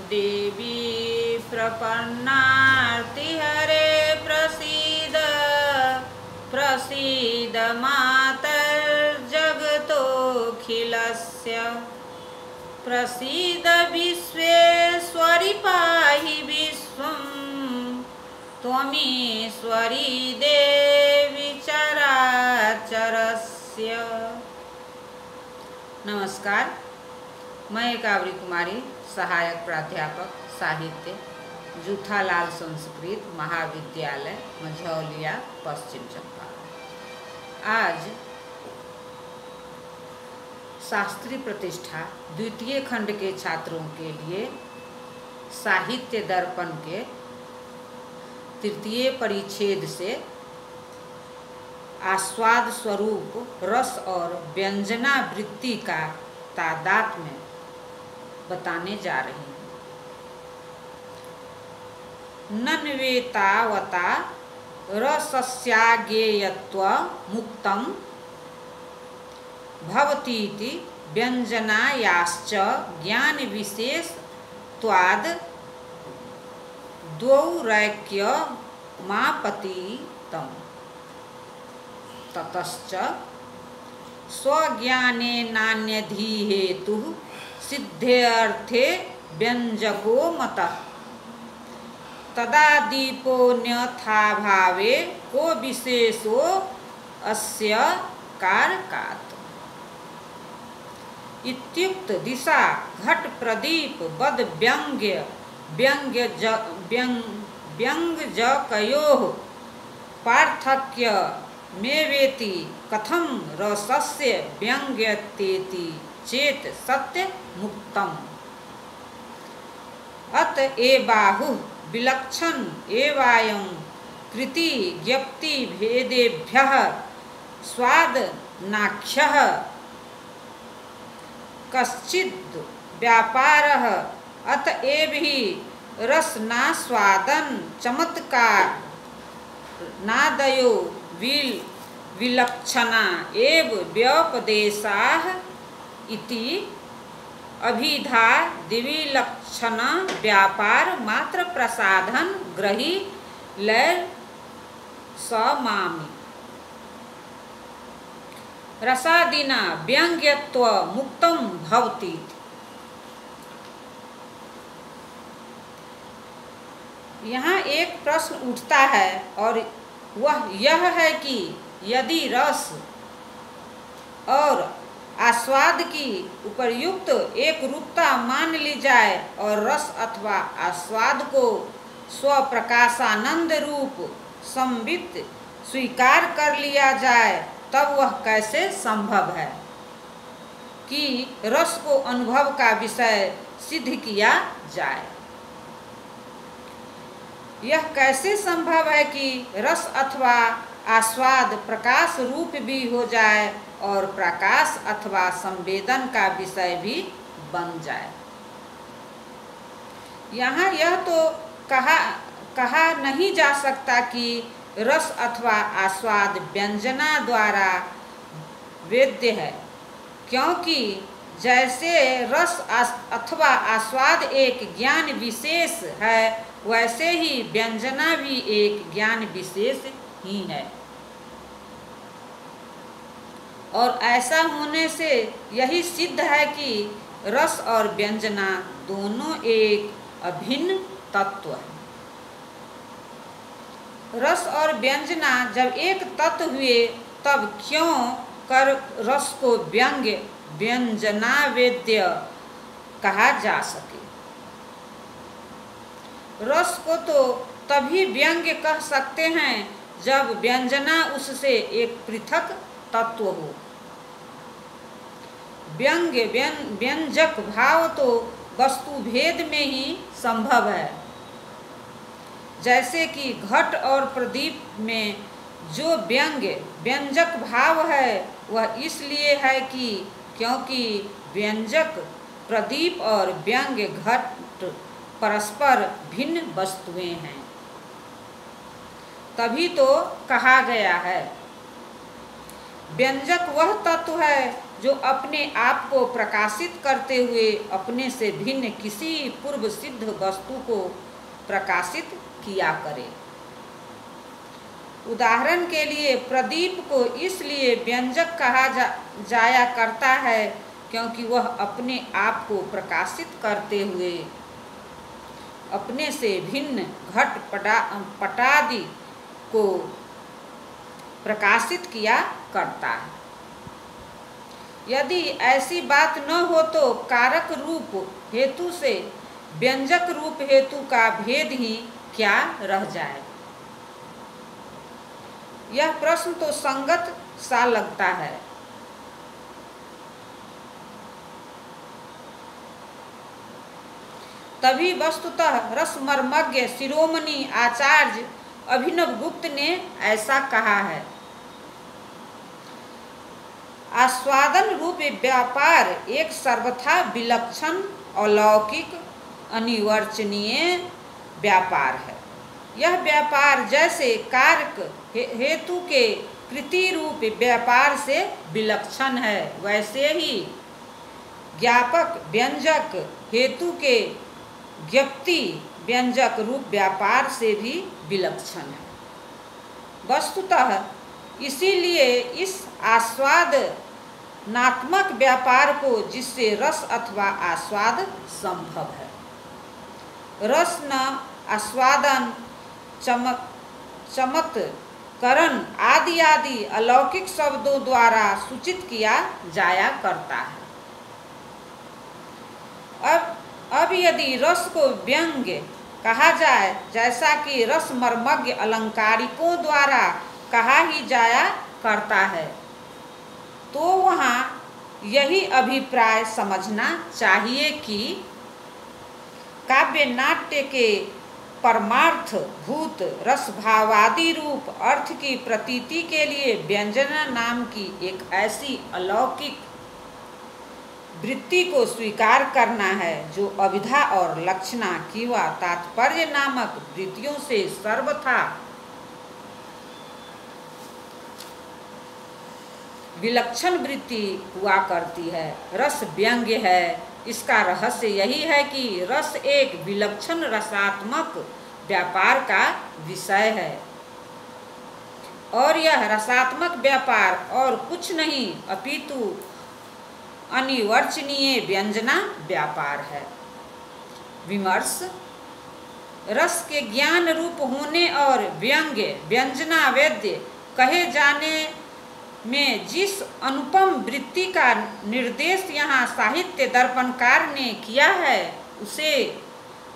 देवी प्रपन्नार्तिहरे प्रसीद प्रसीद मातर्जगतोऽखिलस्य प्रसीद विश्वेश्वरि पाहि विश्वं त्वमीश्वरी देवी चराचरस्य। नमस्कार, मैं कावरी कुमारी, सहायक प्राध्यापक साहित्य, जूथालाल संस्कृत महाविद्यालय, मझौलिया, पश्चिम चंपारण। आज शास्त्री प्रतिष्ठा द्वितीय खंड के छात्रों के लिए साहित्य दर्पण के तृतीय परिच्छेद से आस्वाद स्वरूप रस और व्यंजना वृत्ति का तादात्म्य बताने जा रही हूँ। नन्वेतावता रसस्याज्ञेयत्व मुक्तं भवतीति व्यंजनायाश्च ज्ञान विशेषत्वाद् द्वौरैक्यमापतितम् ततश्च स्वज्ञानेनान्यधिहेतुः सिद्धेऽर्थे व्यंजको मतः तदादीपोऽन्यथाभावे को विशेषो अस्य कारकात्। इत्युक्त दिशा घट प्रदीप बद व्यंग्यजकयोः पार्थक्य मेवेति कथं रसस्य व्यंग्यतेति चेत सत्य मुक्तम्। अत एबाहुः विलक्षण एवायं कृति ज्ञप्ति भेदेभ्यः स्वादनाख्यः कश्चिद् व्यापारः। अत एव हि रसनास्वादन चमत्कार नादयो विलक्षणा एव व्यपदेशाः इति अभिधा द्विलक्षण व्यापार मात्र प्रसाधन ग्रही लय समामि रसादिना व्यंग्यत्व मुक्तं भवति। यहाँ एक प्रश्न उठता है और वह यह है कि यदि रस और आस्वाद की उपर्युक्त एक रूपता मान ली जाए और रस अथवा आस्वाद को स्वप्रकाशानंद रूप संवित स्वीकार कर लिया जाए, तब वह कैसे संभव है कि रस को अनुभव का विषय सिद्ध किया जाए। यह कैसे संभव है कि रस अथवा आस्वाद प्रकाश रूप भी हो जाए और प्रकाश अथवा संवेदन का विषय भी बन जाए। यहाँ यह तो कहा नहीं जा सकता कि रस अथवा आस्वाद व्यंजना द्वारा वेद्य है, क्योंकि जैसे रस अथवा आस्वाद एक ज्ञान विशेष है, वैसे ही व्यंजना भी एक ज्ञान विशेष ही है। और ऐसा होने से यही सिद्ध है कि रस और व्यंजना दोनों एक अभिन्न तत्व है। रस और व्यंजना जब एक तत्व हुए, तब क्यों कर रस को व्यंजनावेद्य कहा जा सके। रस को तो तभी व्यंग्य कह सकते हैं जब व्यंजना उससे एक पृथक तत्व हो। व्यंजक भाव तो वस्तु भेद में ही संभव है। जैसे कि घट और प्रदीप में जो व्यंजक भाव है, वह इसलिए है कि क्योंकि व्यंजक प्रदीप और व्यंग्य घट परस्पर भिन्न वस्तुएं हैं। तभी तो कहा गया है व्यंजक वह तत्व है जो अपने आप को प्रकाशित करते हुए अपने से भिन्न किसी पूर्व सिद्ध वस्तु को प्रकाशित किया करे। उदाहरण के लिए प्रदीप को इसलिए व्यंजक कहा जाया करता है क्योंकि वह अपने आप को प्रकाशित करते हुए अपने से भिन्न घट पटादि को प्रकाशित किया करता है। यदि ऐसी बात न हो तो कारक रूप हेतु से व्यंजक रूप हेतु का भेद ही क्या रह जाए। यह प्रश्न तो संगत सा लगता है। तभी वस्तुतः रसमर्मज्ञ शिरोमणि आचार्य अभिनवगुप्त ने ऐसा कहा है। आस्वादन रूप व्यापार एक सर्वथा विलक्षण अलौकिक अनिवर्चनीय व्यापार है। यह व्यापार जैसे कारक हेतु के कृति रूप व्यापार से विलक्षण है, वैसे ही ज्ञापक व्यंजक हेतु के ज्ञप्ति व्यंजक रूप व्यापार से भी विलक्षण है। वस्तुतः इसीलिए इस आस्वादनात्मक व्यापार को जिससे रस अथवा आस्वाद संभव है, रस न आस्वादन चमत्करण आदि आदि अलौकिक शब्दों द्वारा सूचित किया जाया करता है। अब यदि रस को व्यंग्य कहा जाए, जैसा कि रसमर्मज्ञ अलंकारिकों द्वारा कहा ही जाया करता है, तो वहाँ यही अभिप्राय समझना चाहिए कि काव्य नाट्य के परमार्थ भूत रसभावादि रूप अर्थ की प्रतीति के लिए व्यंजना नाम की एक ऐसी अलौकिक वृत्ति को स्वीकार करना है जो अभिधा और लक्षणा किंवा तात्पर्य नामक वृत्तियों से सर्वथा विलक्षण वृत्ति हुआ करती है। रस व्यंग्य है। इसका रहस्य यही है कि रस एक विलक्षण रसात्मक व्यापार का विषय है और यह रसात्मक व्यापार और कुछ नहीं अपितु अनिवर्चनीय व्यंजना व्यापार है। विमर्श रस के ज्ञान रूप होने और व्यंग्य व्यंजना वेद्य कहे जाने में जिस अनुपम वृत्ति का निर्देश यहाँ साहित्य दर्पणकार ने किया है, उसे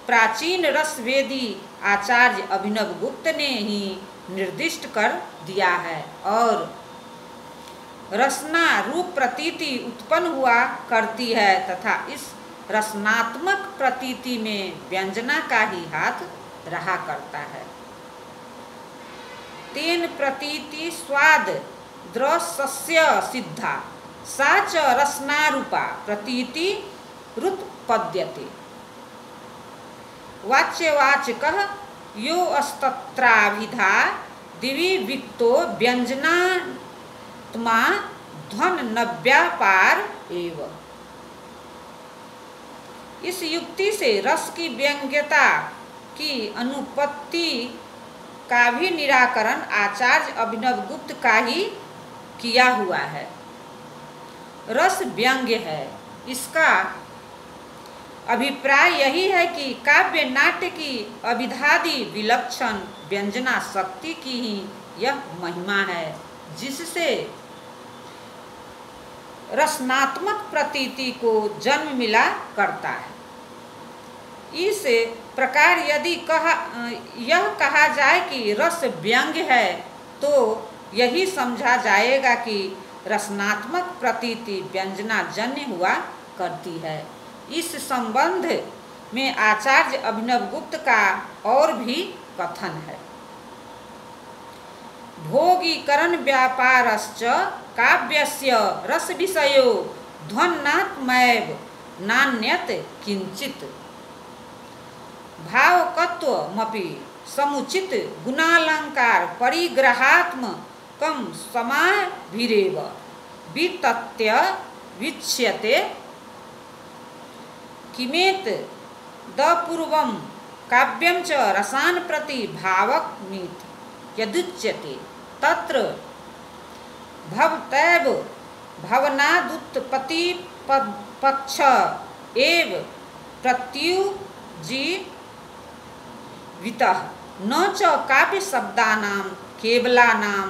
प्राचीन रसवेदी आचार्य अभिनवगुप्त ने ही निर्दिष्ट कर दिया है और रसना रूप प्रतीति उत्पन्न हुआ करती है तथा इस रसनात्मक प्रतीति में व्यंजना का ही हाथ रहा करता है। तेन प्रतीति स्वाद द्रसस्य सिद्धा सा च रसनारूपा प्रतीति रुत्पद्यते। वाच्यवाचकः यो अस्तत्राभिधा दिवि विक्तो व्यंजनात्मा ध्वन नव्यापार एव। इस युक्ति से रस की व्यंग्यता की अनुपत्ति का भी निराकरण आचार्य अभिनवगुप्त का ही किया हुआ है। रस व्यंग्य है। इसका अभिप्राय यही है कि काव्य नाट्य की अभिधादि विलक्षण व्यंजना शक्ति की ही यह महिमा है जिससे रसनात्मक प्रतीति को जन्म मिला करता है। इस प्रकार यदि यह कहा जाए कि रस व्यंग्य है तो यही समझा जाएगा कि रसनात्मक प्रतीति व्यंजना जन्य हुआ करती है। इस संबंध में आचार्य अभिनवगुप्त का और भी कथन है। भोगीकरण व्यापारश्च काव्यस्य रस विषयो ध्वन्नात्मैव नान्यत किंचित भावकत्वमपि समुचित गुणालंकार परिग्रहात्मकं समाभिरेव वितत्य वीक्ष्यते किमेत दपूर्वं काव्यं च रसान् प्रति भावकमिति यदुच्यते तत्र भवतैव भवनादुत्पत्ति पक्ष एव प्रत्युज्जीवितः न च काव्यशब्दानां केवलानां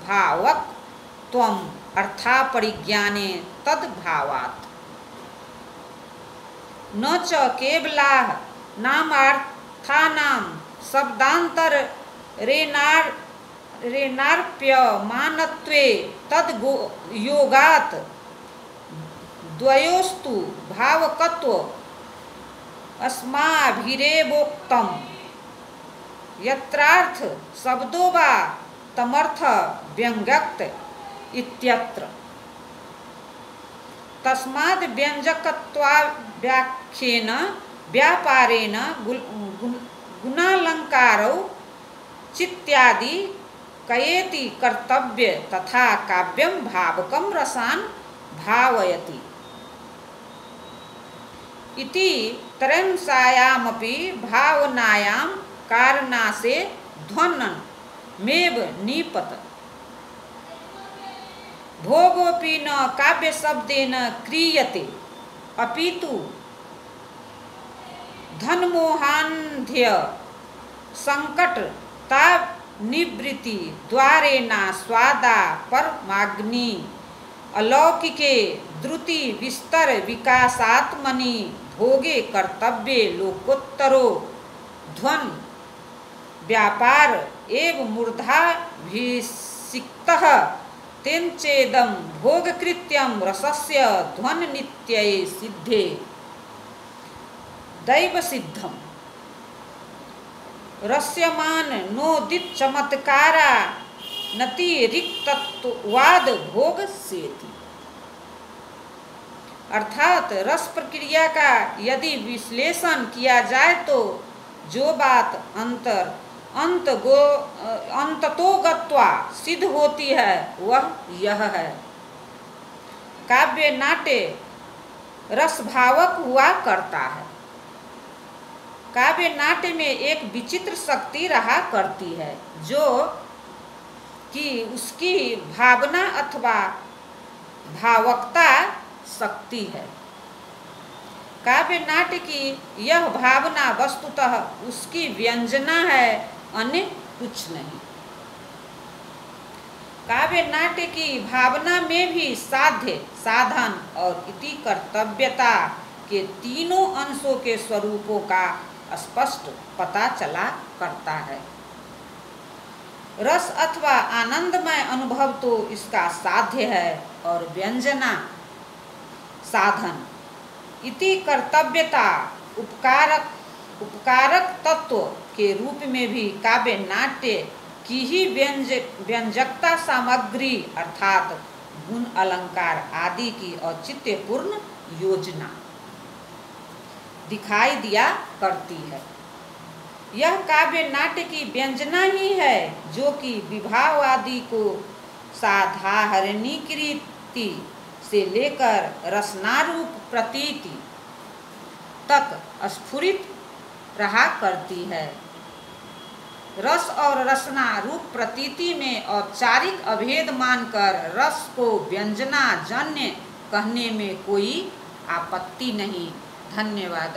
भावकत्वम् अर्थापरिज्ञाने तद्भावात् न च केवलाः नामार्थानां शब्दान्तरेणार्प्यमानत्वे तद्योगात् द्वयोस्तु भावकत्व अस्माभिरेवोक्तम् यत्रार्थ शब्दो वा तमर्थ व्यंग्यक्त इत्यत्र तस्माद् व्यंजकत्वाव्याख्येन व्यापारेण गुणालंकारौ चित्यादि कयेति कर्तव्य तथा काव्यं भावकं रसान् भावयति इति त्रयंसायामपि भावनायां कारणासे ध्वनमेव निपत भोगोऽपि न काव्यशब्देन क्रियते अपितु धनमोहान्ध्य संकटतानिवृत्ति द्वारेणास्वादा परमाग्नि अलौकिके द्रुति विस्तर विकासात्मनि भोगे कर्तव्ये लोकोत्तरो ध्वन व्यापार एव मूर्धाभिषिक्तः तेन चेदं भोगकृत्यं रसस्य ध्वननित्यै सिद्धे दैवसिद्धम् रस्यमान नोदित चमत्कारा नतिरिक्तत्वाद भोगस्येति। अर्थात रस प्रक्रिया का यदि विश्लेषण किया जाए तो जो बात अंततोगत्वा सिद्ध होती है वह यह है काव्य नाट्य रसभावक हुआ करता है। काव्य नाट्य में एक विचित्र शक्ति रहा करती है जो कि उसकी भावना अथवा भावकता शक्ति है। काव्य नाट्य की यह भावना वस्तुतः उसकी व्यंजना है, अन्य कुछ नहीं। काव्य नाट्य की भावना में भी साध्य, साधन और इति कर्तव्यता के तीनों अंशों के स्वरूपों का स्पष्ट पता चला करता है। रस अथवा आनंदमय अनुभव तो इसका साध्य है और व्यंजना साधन। इति कर्तव्यता उपकारक तत्व के रूप में भी काव्य नाट्य की ही व्यंजकता सामग्री अर्थात गुण अलंकार आदि की औचित्यपूर्ण योजना दिखाई दिया करती है। यह काव्य नाट्य की व्यंजना ही है जो कि विभाव आदि को साधारणीकृति से लेकर रसनारूप प्रतीति तक स्फुरित रहा करती है। रस और रसना रूप प्रतीति में औपचारिक अभेद मानकर रस को व्यंजना जन्य कहने में कोई आपत्ति नहीं। धन्यवाद।